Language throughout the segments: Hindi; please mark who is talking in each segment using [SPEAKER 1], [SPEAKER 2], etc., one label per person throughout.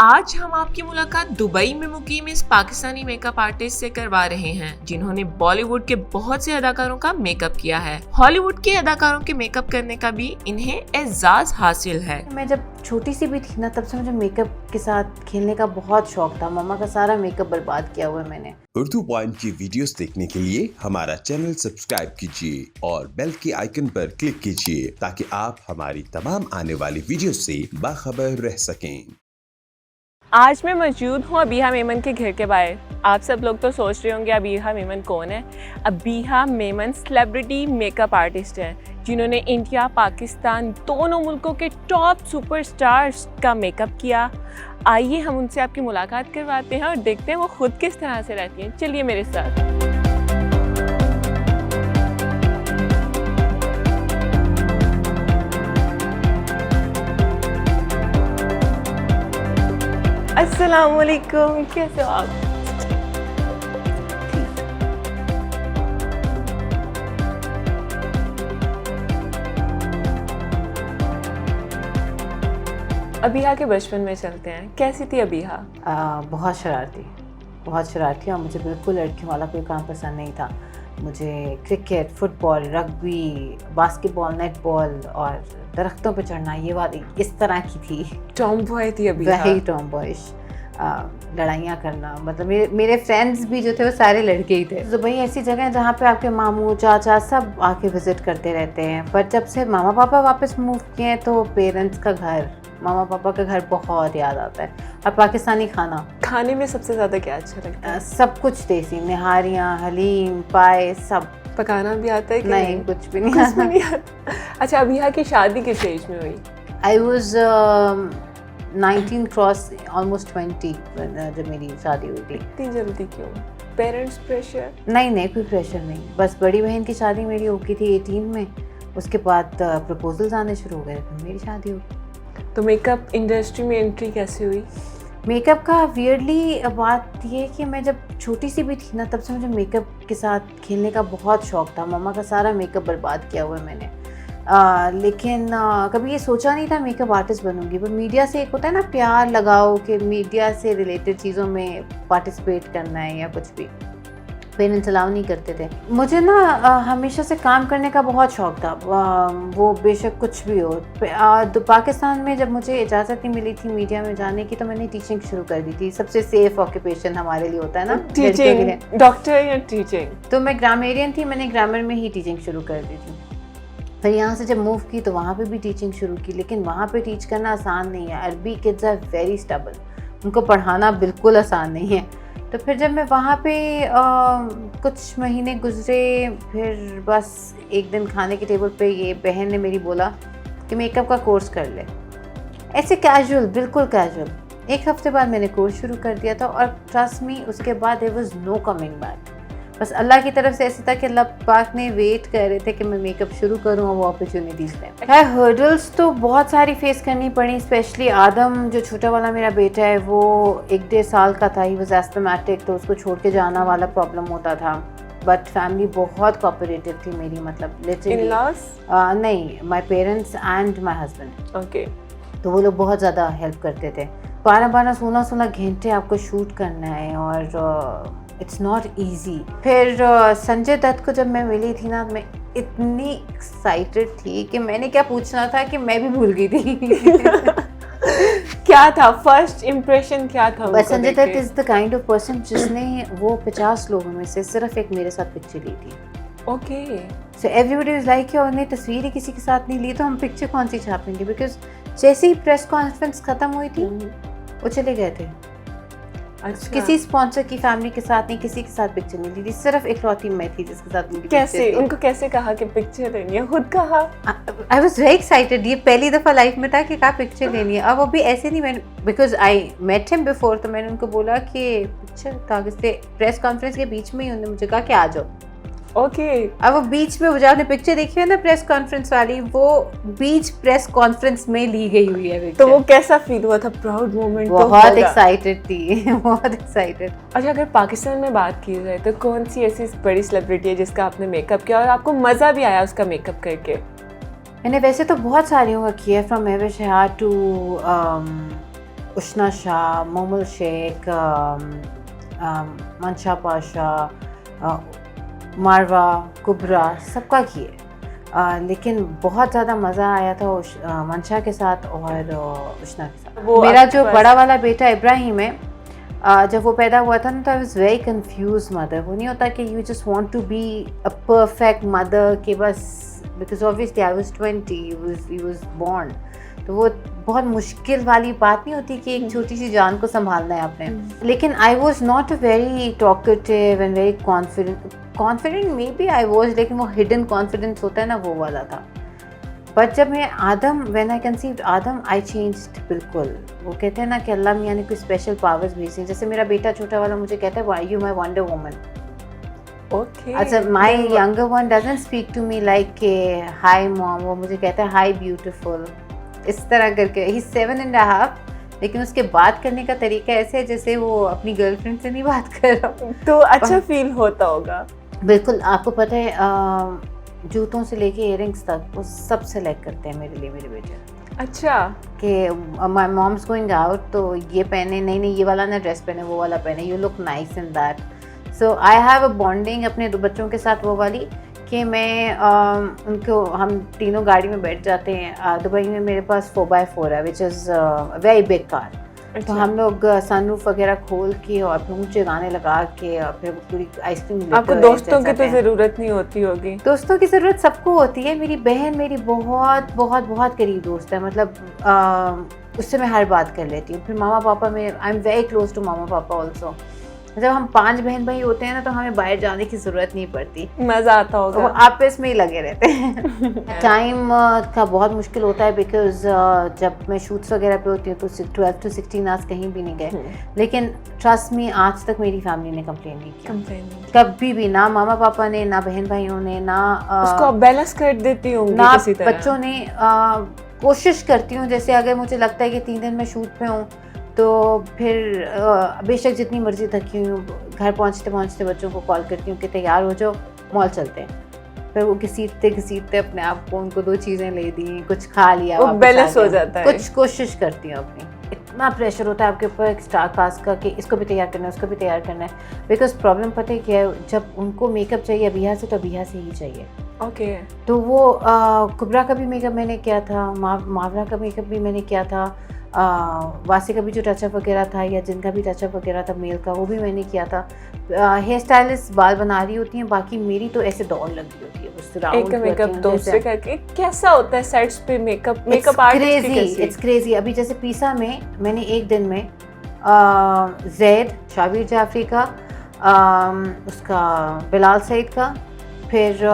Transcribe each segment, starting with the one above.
[SPEAKER 1] आज हम आपकी मुलाकात दुबई में मुकीम इस पाकिस्तानी मेकअप आर्टिस्ट से करवा रहे हैं जिन्होंने बॉलीवुड के बहुत से अदाकारों का मेकअप किया है। हॉलीवुड के अदाकारों के मेकअप करने का भी इन्हें एजाज हासिल है।
[SPEAKER 2] मैं जब छोटी सी भी थी ना, तब से मुझे मेकअप के साथ खेलने का बहुत शौक था। मम्मा का सारा मेकअप बर्बाद किया हुआ है मैंने।
[SPEAKER 3] उर्दू पॉइंट की वीडियोस देखने के लिए हमारा चैनल सब्सक्राइब कीजिए और बेल के आइकन पर क्लिक कीजिए ताकि आप हमारी तमाम आने वाली वीडियो से बाखबर रह सकें।
[SPEAKER 1] आज मैं मौजूद हूँ अबीहा मेमन के घर के बाहर। आप सब लोग तो सोच रहे होंगे अबीहा मेमन कौन है। Abiha Memon celebrity makeup artist हैं जिन्होंने इंडिया पाकिस्तान दोनों मुल्कों के टॉप सुपरस्टार्स का मेकअप किया। आइए हम उनसे आपकी मुलाकात करवाते हैं और देखते हैं वो खुद किस तरह से रहती हैं। चलिए मेरे साथ। अस्सलाम वालेकुम, कैसे हो आप? अबीहा के बचपन में चलते हैं। कैसी थी अबीहा?
[SPEAKER 2] बहुत शरारती और मुझे बिल्कुल लड़कियों वाला कोई काम पसंद नहीं था। मुझे cricket, football, rugby, basketball, netball और दरख्तों पे चढ़ना, ये वाली इस तरह की थी।
[SPEAKER 1] टॉम बॉय थी अबीहा।
[SPEAKER 2] वही टॉम बॉयश। लड़ाइयाँ करना, मतलब मेरे फ्रेंड्स भी जो थे वो सारे लड़के ही थे। दुबई ऐसी जगह है जहाँ पे आपके मामू चाचा सब आके विजिट करते रहते हैं। पर जब से मामा पापा वापस मूव किए हैं तो पेरेंट्स का घर, मामा पापा का घर बहुत याद आता है। और पाकिस्तानी
[SPEAKER 1] खाने में सबसे ज़्यादा क्या अच्छा लगता है?
[SPEAKER 2] सब कुछ देसी, निहारियाँ, हलीम, पाए, सब।
[SPEAKER 1] पकाना भी आता है कि
[SPEAKER 2] नहीं? कुछ भी नहीं
[SPEAKER 1] आता। अच्छा, अबीहा की शादी किस एज में हुई?
[SPEAKER 2] आई वॉज 19 क्रॉस ऑलमोस्ट 20 जब मेरी शादी हुई थी।
[SPEAKER 1] इतनी जल्दी क्यों? Parents pressure?
[SPEAKER 2] नहीं, कोई प्रेशर नहीं। बस बड़ी बहन की शादी मेरी हो गई थी 18 में। उसके बाद प्रपोजल्स आने शुरू हो गए, फिर मेरी शादी हो गई।
[SPEAKER 1] तो मेकअप इंडस्ट्री में एंट्री कैसे हुई?
[SPEAKER 2] मेकअप का वियर्डली बात ये है कि मैं जब छोटी सी भी थी ना, तब से मुझे मेकअप के साथ खेलने का बहुत शौक था। मम्मा का सारा मेकअप बर्बाद किया हुआ है मैंने। लेकिन कभी ये सोचा नहीं था मेकअप आर्टिस्ट बनूंगी। पर मीडिया से एक होता है ना प्यार लगाओ कि मीडिया से रिलेटेड चीज़ों में पार्टिसिपेट करना है या कुछ भी। पेरेंट्स अलाउ नहीं करते थे। मुझे ना हमेशा से काम करने का बहुत शौक था, वो बेशक कुछ भी हो। तो पाकिस्तान में जब मुझे इजाज़त नहीं मिली थी मीडिया में जाने की, तो मैंने टीचिंग शुरू कर दी थी। सबसे सेफ ऑक्यूपेशन हमारे लिए होता है ना,
[SPEAKER 1] टीचिंग, डॉक्टर या टीचिंग।
[SPEAKER 2] तो मैं ग्रामेरियन थी, मैंने ग्रामर में ही टीचिंग शुरू कर दी थी। फिर यहाँ से जब मूव की तो वहाँ पे भी टीचिंग शुरू की, लेकिन वहाँ पे टीच करना आसान नहीं है। अरबी किड्स आर वेरी स्टबल, उनको पढ़ाना बिल्कुल आसान नहीं है। तो फिर जब मैं वहाँ पे कुछ महीने गुजरे, फिर बस एक दिन खाने के टेबल पे ये बहन ने मेरी बोला कि मेकअप का कोर्स कर ले। ऐसे कैजुअल, बिल्कुल कैजुअल। एक हफ्ते बाद मैंने कोर्स शुरू कर दिया था और ट्रस्ट मी, उसके बाद there was no coming back. बस अल्लाह की तरफ से ऐसे था कि अल्लाह पाक ने वेट कर रहे थे कि मैं मेकअप शुरू करूँ और वो अपॉर्चुनिटीज़ दें। हर्डल्स तो बहुत सारी फेस करनी पड़ी। स्पेशली आदम, जो छोटा वाला मेरा बेटा है, वो 1-1.5 साल का था। ही वॉज एस्थमेटिक, तो उसको छोड़ के जाना वाला प्रॉब्लम होता था। बट फैमिली बहुत कोऑपरेटिव थी मेरी, मतलब लिटरली। नहीं, my parents and my husband.
[SPEAKER 1] Okay.
[SPEAKER 2] तो वो लोग बहुत ज़्यादा हेल्प करते थे। 12-12, 16-16 घंटे आपको शूट करना है और इट्स नॉट ईजी। फिर संजय दत्त को जब मैं मिली थी ना, मैं इतनी एक्साइटेड थी कि मैंने क्या पूछना था कि मैं भी भूल गई थी।
[SPEAKER 1] क्या था फर्स्ट इम्प्रेशन, क्या था?
[SPEAKER 2] बस Sanjay Dutt is the kind of person जिसने वो 50 लोगों में से सिर्फ एक मेरे साथ पिक्चर ली थी।
[SPEAKER 1] Okay.
[SPEAKER 2] So everybody was like, उन्होंने तस्वीर ही किसी के साथ नहीं ली तो हम पिक्चर कौन सी छापेंगे। बिकॉज जैसे ही प्रेस कॉन्फ्रेंस खत्म हुई थी वो चले गए थे।
[SPEAKER 1] अच्छा।
[SPEAKER 2] किसी स्पॉन्सर की फैमिली के साथ नहीं, किसी के साथ पिक्चर नहीं ली थी। सिर्फ इकलौती मैं थी जिसके साथ मेरी
[SPEAKER 1] कैसे उनको कैसे कहा कि पिक्चर लेनी है? खुद कहा?
[SPEAKER 2] आई वाज वेरी एक्साइटेड। ये पहली दफ़ा लाइफ में था कि कहा पिक्चर लेनी है। अब वो भी ऐसे नहीं, मैंने because I met him before, तो मैंने उनको बोला कि पिक्चर कागज से प्रेस कॉन्फ्रेंस के बीच में ही उन्होंने मुझे कहा कि आ जाओ।
[SPEAKER 1] ओके।
[SPEAKER 2] अब वो बीच में, जो आपने पिक्चर देखी है ना प्रेस कॉन्फ्रेंस वाली, वो बीच प्रेस कॉन्फ्रेंस में ली गई हुई है पिक्चर।
[SPEAKER 1] तो वो कैसा फील हुआ था? Proud moment?
[SPEAKER 2] बहुत एक्साइटेड थी, बहुत एक्साइटेड।
[SPEAKER 1] अच्छा, अगर पाकिस्तान में बात की जाए तो कौन सी ऐसी बड़ी सेलिब्रिटी है जिसका आपने मेकअप किया और आपको मज़ा भी आया उसका मेकअप करके?
[SPEAKER 2] मैंने वैसे तो बहुत सारी वर्क किया है, फ्रॉम महविश हैयात टू उशना शाह, मोमुल शेख, मंशा पाशा, मारवा, कुबरा, सबका किए। लेकिन बहुत ज़्यादा मज़ा आया था मंशा के साथ और उशना के साथ। मेरा जो बड़ा वाला बेटा इब्राहिम है, जब वो पैदा हुआ था ना, तो I was very confuse mother. वो नहीं होता कि you just want to be a perfect mother कि बस, because obviously I was 20, he was born. तो वो बहुत मुश्किल वाली बात नहीं होती कि एक छोटी सी जान को संभालना है आपने। लेकिन I was not very talkative and very confident maybe I was, लेकिन वो हिडन कॉन्फिडेंस होता है ना, वो वाला था। बट जब मैं when I conceived Adam, I changed बिल्कुल। वो कहते हैं ना कि अल्लाह मियाँ ने कोई स्पेशल पावर्स भेजी। जैसे मेरा बेटा छोटा वाला मुझे कहता है, why you my wonder woman.
[SPEAKER 1] Okay.
[SPEAKER 2] अच्छा, my younger one doesn't speak to me like hi mom, वो मुझे कहता है हाई ब्यूटीफुल, इस तरह करके। ही 7.5, लेकिन उसके बात करने का तरीका ऐसे है जैसे वो अपनी गर्लफ्रेंड से नहीं बात कर रहा।
[SPEAKER 1] तो अच्छा फील होता होगा।
[SPEAKER 2] बिल्कुल। आपको पता है जूतों से लेके इयरिंग्स तक वो सब सेलेक्ट करते हैं मेरे लिए, मेरे बेटे।
[SPEAKER 1] अच्छा।
[SPEAKER 2] कि माई मॉम्स गोइंग आउट तो ये पहने, नहीं ये वाला ना ड्रेस पहने, वो वाला पहने, you look nice in that. So I have a bonding अपने बच्चों के साथ वो वाली कि मैं उनको, हम तीनों गाड़ी में बैठ जाते हैं। दुबई में मेरे पास 4x4 है, which is very big car. तो हम लोग सनरूफ वगैरह खोल के और फिर ऊंचे गाने लगा के और फिर पूरी आइसक्रीम।
[SPEAKER 1] आपको दोस्तों की तो ज़रूरत नहीं होती होगी?
[SPEAKER 2] दोस्तों की ज़रूरत सबको होती है। मेरी बहन मेरी बहुत बहुत बहुत करीब दोस्त है, मतलब उससे मैं हर बात कर लेती हूँ। फिर मामा पापा में I am very close to मामा पापा ऑल्सो। जब हम 5 बहन भाई होते हैं ना, तो हमें बाहर जाने की ज़रूरत नहीं पड़ती,
[SPEAKER 1] मज़ा आता होगा।
[SPEAKER 2] वो आपस में ही लगे रहते हैं। टाइम का बहुत मुश्किल होता है, बिकॉज जब मैं शूट्स वगैरह पे होती हूँ तो 12 to 16 आवर्स कहीं भी नहीं गए। लेकिन ट्रस्ट मी, आज तक मेरी फैमिली ने कंप्लेन नहीं किया, कभी भी। ना मामा पापा ने, ना बहन भाइयों ने, ना
[SPEAKER 1] उसको बैलेंस कर देती हूँ
[SPEAKER 2] ना बच्चों ने। कोशिश करती हूँ, जैसे अगर मुझे लगता है कि 3 दिन मैं शूट पे हूँ तो फिर बेशक जितनी मर्जी थकी हुई हूँ, घर पहुँचते पहुँचते बच्चों को कॉल करती हूँ कि तैयार हो जाओ, मॉल चलते हैं। फिर वो घसीटते अपने आप को, उनको 2 चीज़ें ले दी, कुछ खा लिया,
[SPEAKER 1] वो बैलेंस हो जाता है।
[SPEAKER 2] कुछ कोशिश करती हूँ अपनी। इतना प्रेशर होता है आपके ऊपर एक स्टार कास्ट का कि इसको भी तैयार करना है, उसको भी तैयार करना है। बिकॉज प्रॉब्लम पता है क्या है, जब उनको मेकअप चाहिए अबिहा से, तो अबिहा से ही चाहिए।
[SPEAKER 1] ओके।
[SPEAKER 2] तो वो कुबरा का भी मेकअप मैंने किया था, मावरा का मेकअप भी मैंने किया था, वासी का भी जो टचअप वगैरह था, या जिनका भी टचअप वगैरह था मेल का, वो भी मैंने किया था। हेयर स्टाइलिस्ट बाल बना रही होती हैं, बाकी मेरी तो ऐसे दौड़ लगी होती है उस राउंड।
[SPEAKER 1] एक मेकअप दूसरे का कैसा होता है सेट्स पे मेकअप आर्टिस्ट की कैसी?
[SPEAKER 2] It's crazy. अभी जैसे पीसा में मैंने एक दिन में जैद शाबिर जाफरी का, उसका बिलाल सईद का, फिर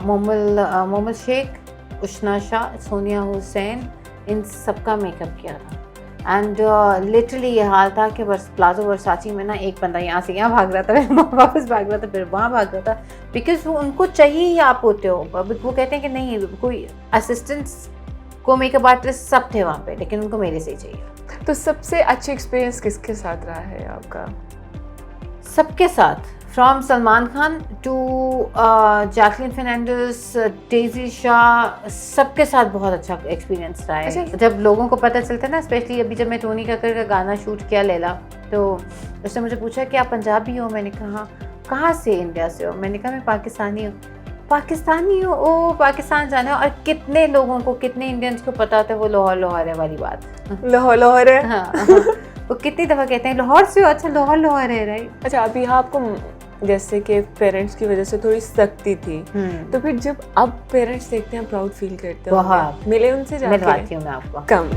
[SPEAKER 2] मोमुल शेख, उशना शाह, सोनिया हुसैन, इन सबका मेकअप किया था। एंड लिटरली ये हाल था कि बस प्लाजो वर्साची में ना एक बंदा यहाँ से यहाँ भाग रहा था, फिर वापस भाग रहा था, फिर वहाँ भाग रहा था, बिकॉज वो उनको चाहिए ही आप होते हो। वो कहते हैं कि नहीं, कोई असिस्टेंट्स को मेकअप आर्टिस्ट सब थे वहाँ पे, लेकिन उनको मेरे से ही चाहिए।
[SPEAKER 1] तो सबसे अच्छी एक्सपीरियंस किसके साथ रहा है आपका?
[SPEAKER 2] सबके साथ, फ्रॉम सलमान खान टू जैकलिन फर्नांडिस, डेजी शाह, सबके साथ बहुत अच्छा एक्सपीरियंस रहा है।
[SPEAKER 1] अच्छा।
[SPEAKER 2] जब लोगों को पता चलता है ना, स्पेशली अभी जब मैं टोनी कक्कर का गाना शूट किया लैला, तो उसने मुझे पूछा कि आप पंजाबी हो? मैंने कहा कहाँ से? इंडिया से हो? मैंने कहा मैं पाकिस्तानी हूँ। पाकिस्तानी हो? ओ पाकिस्तान जाना है। और कितने लोगों को, कितने इंडियंस को पता होता है वो लाहौर है वाली बात।
[SPEAKER 1] लाहौर है।
[SPEAKER 2] हाँ। वो कितनी दफ़ा कहते हैं लाहौर से हो? अच्छा लाहौर है, राइट।
[SPEAKER 1] अच्छा, अभी आपको जैसे कि पेरेंट्स की वजह से थोड़ी सख्ती थी, तो फिर जब अब पेरेंट्स देखते हैं प्राउड फील करते हैं?
[SPEAKER 2] बहुत।
[SPEAKER 1] मिले उनसे जाके?
[SPEAKER 2] मिलवाती हूँ मैं आपको।
[SPEAKER 1] कम।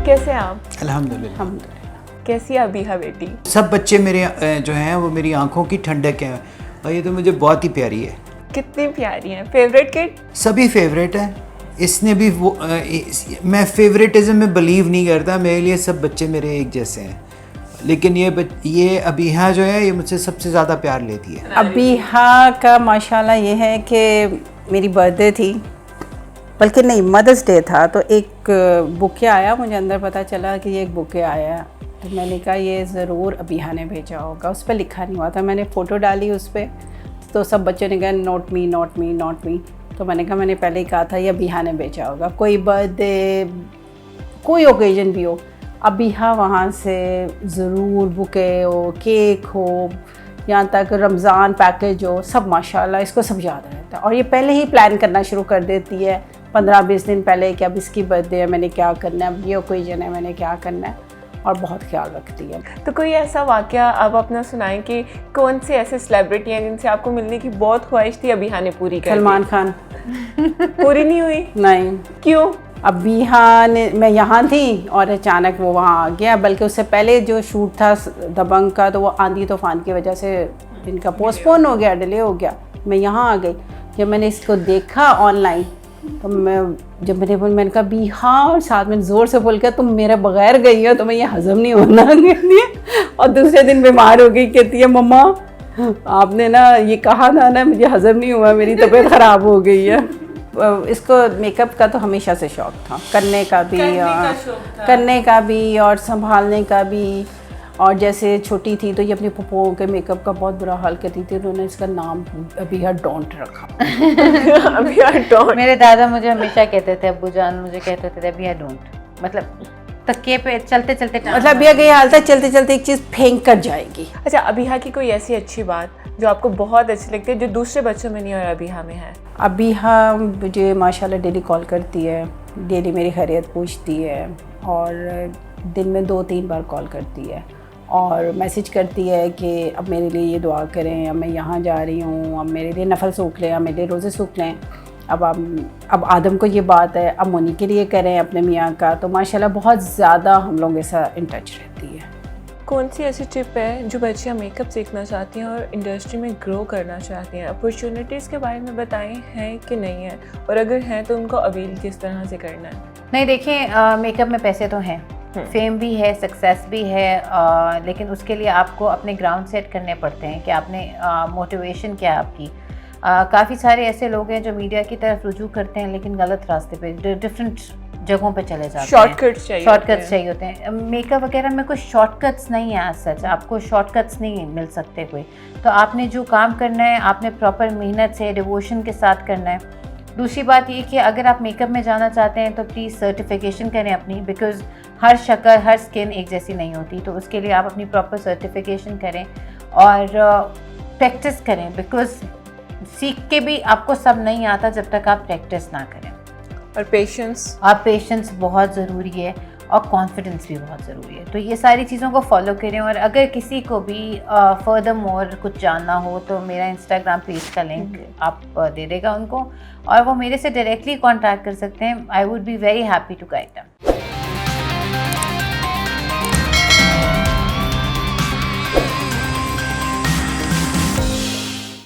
[SPEAKER 1] कैसे आप?
[SPEAKER 4] अल्हम्दुलिल्लाह।
[SPEAKER 1] कैसी है अबीहा बेटी?
[SPEAKER 4] सब बच्चे मेरे जो हैं वो मेरी आंखों की ठंडक हैं, और ये तो मुझे बहुत ही प्यारी है।
[SPEAKER 1] कितनी प्यारी है। Favourite kid?
[SPEAKER 4] सभी फेवरेट है। इसने भी वो मैं फेवरेटिज्म में बिलीव नहीं करता, मेरे लिए सब बच्चे मेरे एक जैसे हैं, लेकिन ये अबीहा जो है ये मुझसे सबसे ज़्यादा प्यार लेती है।
[SPEAKER 5] अबीहा का माशाल्लाह ये है कि मेरी बर्थडे थी बल्कि नहीं, मदर्स डे था तो एक बुके आया, मुझे अंदर पता चला कि ये एक बुके आया है। तो मैंने कहा ये ज़रूर अबीहा ने भेजा होगा, उस पर लिखा नहीं हुआ था। मैंने फ़ोटो डाली उस पर, तो सब बच्चों ने कहा not me not me not me. तो मैंने कहा मैंने पहले ही कहा था ये अबीहा ने भेजा होगा। कोई बर्थडे, कोई ओकेजन भी हो, अबीहा वहाँ से ज़रूर बुके हो, केक हो, यहाँ तक रमज़ान पैकेज हो, सब माशाल्लाह इसको सब याद रहता है। और ये पहले ही प्लान करना शुरू कर देती है 15-20 दिन पहले कि अब इसकी बर्थडे है, मैंने क्या करना है, अब ये ओकेजन है, मैंने क्या करना है, और बहुत ख्याल रखती है।
[SPEAKER 1] तो कोई ऐसा वाक़या आप अपना सुनाएं कि कौन से ऐसे सेलिब्रिटी हैं जिनसे आपको मिलने की बहुत ख्वाहिश थी, अबीहा ने पूरी कर दी?
[SPEAKER 5] सलमान खान।
[SPEAKER 1] पूरी नहीं हुई?
[SPEAKER 5] नहीं।
[SPEAKER 1] क्यों?
[SPEAKER 5] अबीहा ने, मैं यहाँ थी और अचानक वो वहाँ आ गया। बल्कि उससे पहले जो शूट था दबंग का, तो वो आंधी तूफान की वजह से इनका पोस्टपोन हो गया, डिले हो गया। मैं यहाँ आ गई। जब मैंने इसको देखा ऑनलाइन, तो मैंने कहा बीहा, और साथ में ज़ोर से बोल के तुम मेरे बगैर गई हो, तुम्हें ये हज़म नहीं होना। कहती है, और दूसरे दिन बीमार हो गई। कहती है मम्मा आपने ना ये कहा था ना, मुझे हज़म नहीं हुआ, मेरी तबीयत ख़राब हो गई है। इसको मेकअप का तो हमेशा से शौक़ था, करने का भी और संभालने का भी। और जैसे छोटी थी तो ये अपनी पप्पों के मेकअप का बहुत बुरा हाल करती थी, उन्होंने इसका नाम अबीहा डोंट रखा।
[SPEAKER 1] अबीहा डोंट।
[SPEAKER 2] मेरे दादा मुझे हमेशा कहते थे, अब्बू जान मुझे कहते थे अबीहा डोंट, मतलब तकिए पे चलते चलते,
[SPEAKER 5] मतलब अबीहा का ये हाल था, चलते चलते एक चीज़ फेंक कर जाएगी।
[SPEAKER 1] अच्छा, अबीहा की कोई ऐसी अच्छी बात जो आपको बहुत अच्छी लगती है, जो दूसरे बच्चों में नहीं और अबीहा में है?
[SPEAKER 5] अबीहा मुझे माशाल्लाह डेली कॉल करती है, डेली मेरी खैरियत पूछती है, और दिन में 2-3 बार कॉल करती है, और मैसेज करती है कि अब मेरे लिए ये दुआ करें, अब मैं यहाँ जा रही हूँ, अब मेरे लिए नफल सूख लें, अब मेरे लिए रोज़े सूख लें, अब आदम को ये बात है, अब मोनी के लिए करें अपने मियाँ का। तो माशाल्लाह बहुत ज़्यादा हम लोग ऐसा इन टच रहती है।
[SPEAKER 1] कौन सी ऐसी टिप है जो बच्चियाँ मेकअप सीखना चाहती हैं और इंडस्ट्री में ग्रो करना चाहती हैं? अपॉर्चुनिटीज़ के बारे में बताएं, हैं कि नहीं है, और अगर हैं तो उनको अवील किस तरह से करना है?
[SPEAKER 2] नहीं, देखिए मेकअप में पैसे तो हैं, फेम भी है, सक्सेस भी है, लेकिन उसके लिए आपको अपने ग्राउंड सेट करने पड़ते हैं कि आपने मोटिवेशन क्या है आपकी। काफ़ी सारे ऐसे लोग हैं जो मीडिया की तरफ रुजू करते हैं लेकिन गलत रास्ते पे, डिफरेंट जगहों पे चले जाते हैं।
[SPEAKER 1] शॉर्टकट्स चाहिए
[SPEAKER 2] होते हैं। मेकअप वगैरह में कोई शॉर्टकट्स नहीं है, सच आपको शॉर्टकट्स नहीं मिल सकते कोई। तो आपने जो काम करना है आपने प्रॉपर मेहनत से, डिवोशन के साथ करना है। दूसरी बात ये कि अगर आप मेकअप में जाना चाहते हैं तो प्लीज़ सर्टिफिकेशन करें अपनी, बिकॉज़ हर शक्ल, हर स्किन एक जैसी नहीं होती। तो उसके लिए आप अपनी प्रॉपर सर्टिफिकेशन करें और प्रैक्टिस करें, बिकॉज़ सीख के भी आपको सब नहीं आता जब तक आप प्रैक्टिस ना करें।
[SPEAKER 1] और पेशेंस बहुत ज़रूरी है, और कॉन्फिडेंस भी बहुत ज़रूरी है। तो ये सारी चीज़ों को फॉलो करें। और अगर किसी को भी फर्दर मोर कुछ जानना हो तो मेरा इंस्टाग्राम पेज का लिंक आप दे देगा उनको, और वो मेरे से डायरेक्टली कॉन्टैक्ट कर सकते हैं। I would be very happy to guide them.